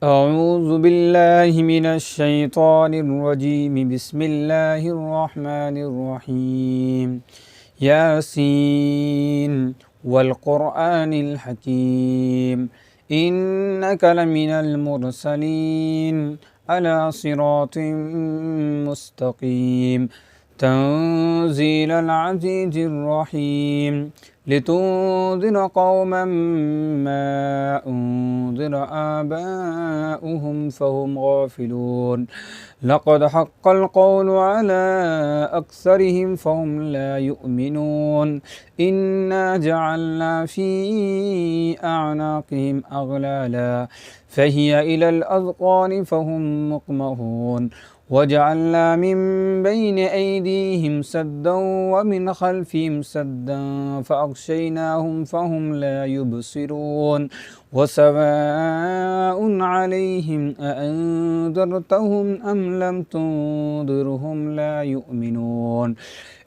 أعوذ بالله من الشيطان الرجيم. بسم الله الرحمن الرحيم. ياسين والقرآن الحكيم إنك لمن المرسلين على صراط مستقيم. تنزيل العزيز الرحيم لتنذر قوما ما أنذر آباؤهم فهم غافلون. لقد حق القول على أكثرهم فهم لا يؤمنون. إنا جعلنا في أعناقهم أغلالا فهي إلى الأذقان فهم مقمحون. وجعلنا من بين أيديهم سدا ومن خلفهم سدا فأغشيناهم فهم لا يبصرون. وسواء عليهم أأنذرتهم أم لم تنذرهم لا يؤمنون.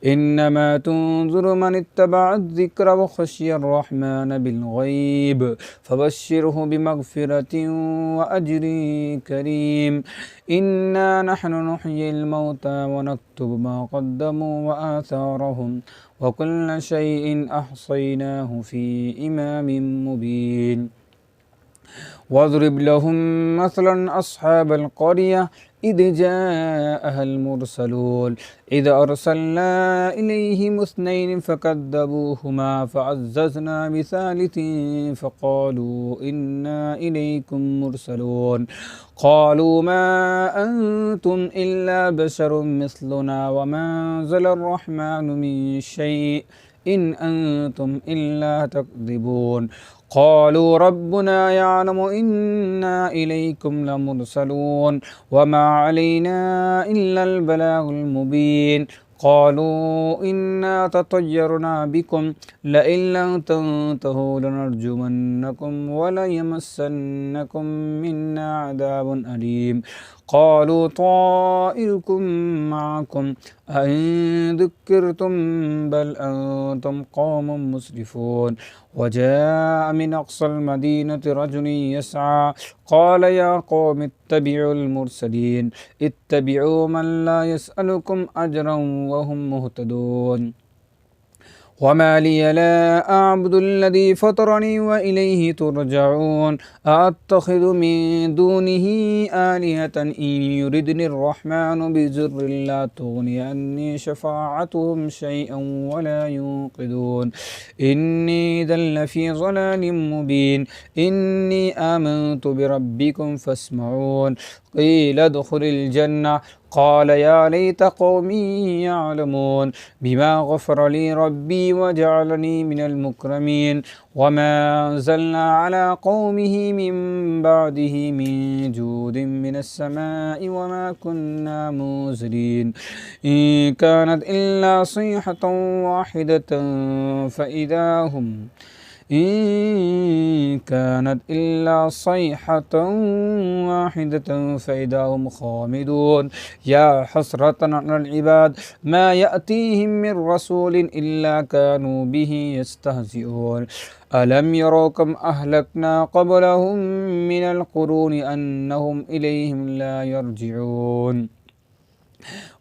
إنما تنذر من اتبع الذكر وخشي الرحمن بالغيب فبشره بمغفرة وأجر كريم. إنا نحن نحيي الموتى ونكتب ما قدموا وآثارهم وكل شيء أحصيناه في إمام مبين. واضرب لهم مثلا أصحاب القرية إذ جاءها المرسلون إذ أرسلنا إليهم اثنين فكذبوهما فعززنا بثالث فقالوا إنا إليكم مرسلون. قالوا ما أنتم إلا بشر مثلنا وما أنزل الرحمن من شيء إن أنتم إلا تكذبون. قالوا ربنا يعلم إنا إليكم لمرسلون وما علينا إلا البلاغ المبين. قالوا إنا تطيرنا بكم لئن لم تنتهوا لنرجمنكم وليمسنكم منا عذاب أليم. قالوا طائركم معكم أئن ذكرتم بل أنتم قوم مسرفون. وجاء من أقصى المدينة رجل يسعى قال يا قوم اتبعوا المرسلين اتبعوا من لا يسألكم أجرا وهم مهتدون. وما لي لا أعبد الذي فطرني وإليه ترجعون. أأتخذ من دونه آلهة إن يردني الرحمن بضر لا تغني عني شفاعتهم شيئا ولا ينقذون. إني إذا لفي ضلال مبين. إني آمنت بربكم فاسمعون. قيل ادخل الجنة قال يا ليت قومي يعلمون بما غفر لي ربي وجعلني من المكرمين. وما أنزلنا على قومه من بعده من جود من السماء وما كنا منزلين. إن كانت إلا صيحة واحدة فإذا هم خامدون. يا حسرة على العباد ما يأتيهم من رسول إلا كانوا به يستهزئون. ألم يروا كم أهلكنا قبلهم من القرون أنهم إليهم لا يرجعون.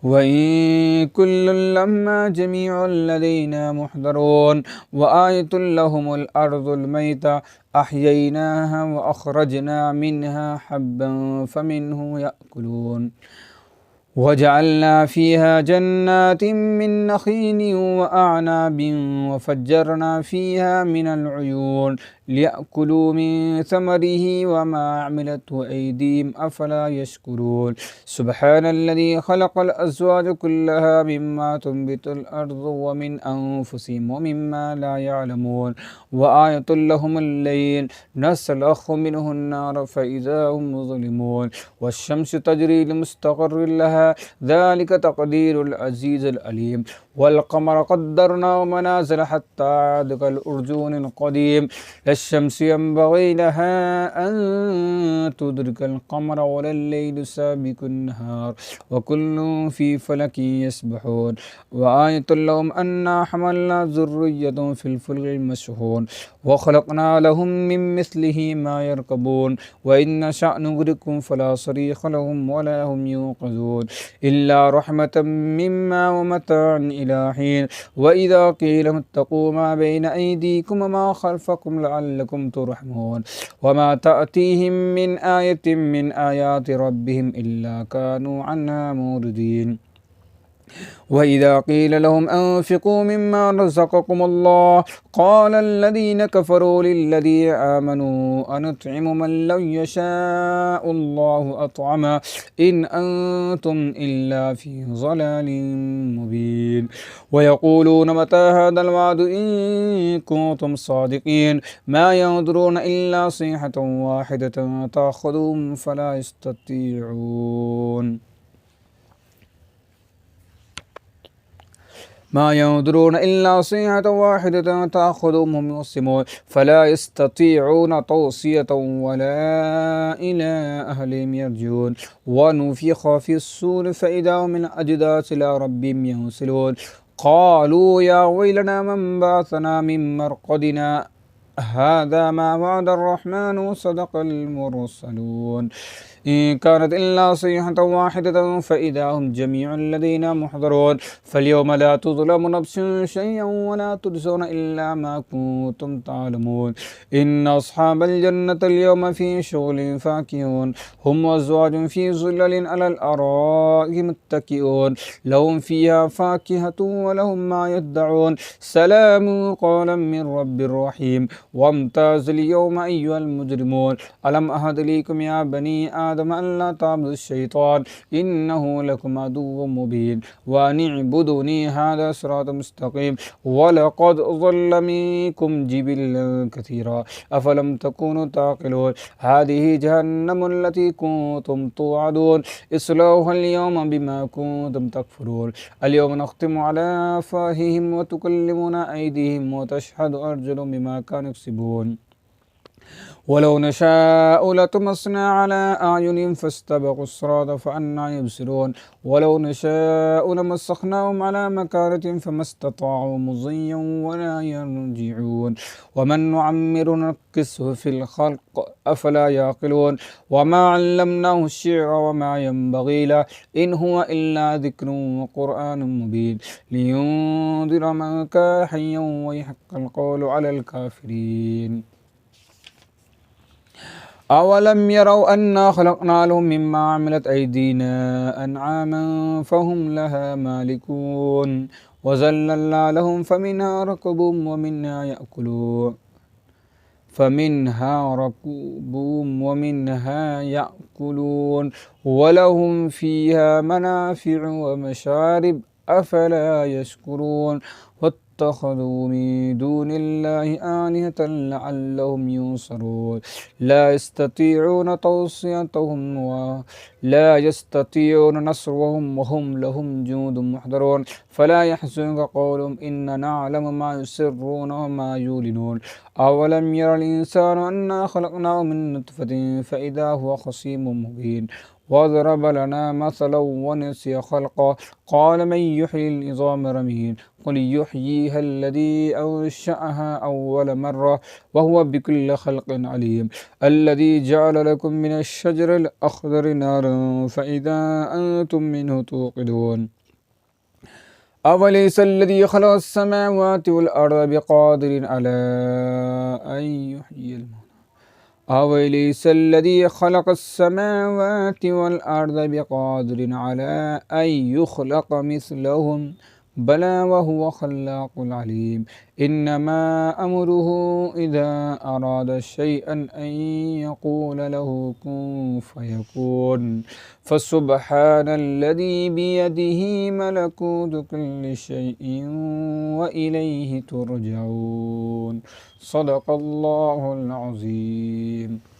وإن كل لما جميع لدينا محضرون. وآية لهم الأرض الميتة أحييناها وأخرجنا منها حبا فمنه يأكلون. وجعلنا فيها جنات من نخيل وأعناب وفجرنا فيها من العيون ليأكلوا من ثمره وما عملته أيديهم أفلا يشكرون. سبحان الذي خلق الأزواج كلها مما تنبت الأرض ومن أنفسهم ومما لا يعلمون. وآية لهم الليل نسلخ منه النار فإذا هم مظلمون. والشمس تجري لمستقر لها ذلك تقدير العزيز العليم. والقمر قدرناه منازل حتى عاد كالأرجون القديم لا الشمس ينبغي لها أن تدرك القمر ولا الليل سابق النهار وكل في فلك يسبحون وآية لهم أنا حملنا ذرية في الفلك المشحون وخلقنا لهم من مثله ما يركبون وإن نشأ نغرقهم فلا صريخ لهم ولا هم ينقذون إلا رحمة مما ومتاعا إلى حين وإذا قيل اتقوا ما بين أيديكم وما خلفكم لعلكم ترحمون وما تأتيهم من آية من آيات ربهم إلا كانوا عنها معرضين وإذا قيل لهم أنفقوا مما رزقكم الله قال الذين كفروا للذين آمنوا أنطعم من لو يشاء الله أطعمه إن أنتم إلا في ضلال مبين ويقولون متى هذا الوعد إن كنتم صادقين ما ينظرون إلا صيحة واحدة تأخذهم فلا يستطيعون ما ينظرون إلا صيحة واحدة تأخذهم هم يقسمون فلا يستطيعون توصية ولا إلى أهلهم يرجعون ونفخ في الصور فإذا هم من الأجداث إلى ربهم ينسلون قالوا يا ويلنا من بعثنا من مرقدنا هذا ما وعد الرحمن وصدق المرسلون إن كانت إلا صيحة واحدة فإذا هم جميع الذين محضرون فاليوم لا تظلم نفس شيئا ولا تجزون إلا ما كنتم تعلمون إن أصحاب الجنة اليوم في شغل فاكهون هم وأزواج في ظلل على الأرائك متكئون لهم فيها فاكهة ولهم ما يدعون سلام قولا من رب رحيم وامتاز اليوم أيها المجرمون ألم أهد لكم يا بني آدم أن لا تعبدوا الشيطان إنه لكم عدو مبين وأن اعبدوني هذا صراط مستقيم ولقد ضل منكم جبلا كثيرا أفلم تكونوا تعقلون هذه جهنم التي كنتم توعدون اصلوها اليوم بما كنتم تكفرون اليوم نختم على أفواههم وتكلمنا أيديهم وتشهد أرجلهم بما كانوا يكسبون ولو نشاء لطمسنا على أعينهم فاستبقوا الصراط فأنى يبصرون ولو نشاء لمسخناهم على مكانتهم فما استطاعوا مضيا ولا يرجعون ومن نعمر نكسه في الخلق أفلا يعقلون وما علمناه الشعر وما ينبغي له إن هو إلا ذكر وقرآن مبين لينذر من كان حيا ويحق القول على الكافرين أولم يروا أنا خلقنا لهم مما عملت أيدينا أنعاما فهم لها مالكون وذللنا لهم فمنها ركبهم ومنها يأكلون ولهم فيها منافع ومشارب أفلا يشكرون واتخذوا من دون الله آلهة لعلهم ينصرون لا يستطيعون توصيتهم ولا يستطيعون نصرهم وهم لهم جند محضرون فلا يحزنك قولهم إننا نعلم ما يسرون وما يعلنون أولم ير الإنسان أنا خلقناه من نطفة فإذا هو خصيم مبين وضرب لنا مثلا ونسي خلقه قال من يحيي العظام رمين قل يحييها الذي أنشأها أول مرة وهو بكل خلق عليم الذي جعل لكم من الشجر الأخضر نارا فإذا أنتم منه توقدون أوليس الذي خلق السماوات والأرض بقادر على أن يحيي الموتى أوليس الذي خلق السماوات والأرض بقادر على أن يخلق مثلهم بلى وهو خلاق العليم إنما أمره إذا أراد شيئا أن يقول له كن فيكون فسبحان الذي بيده ملكوت كل شيء وإليه ترجعون صدق الله العظيم.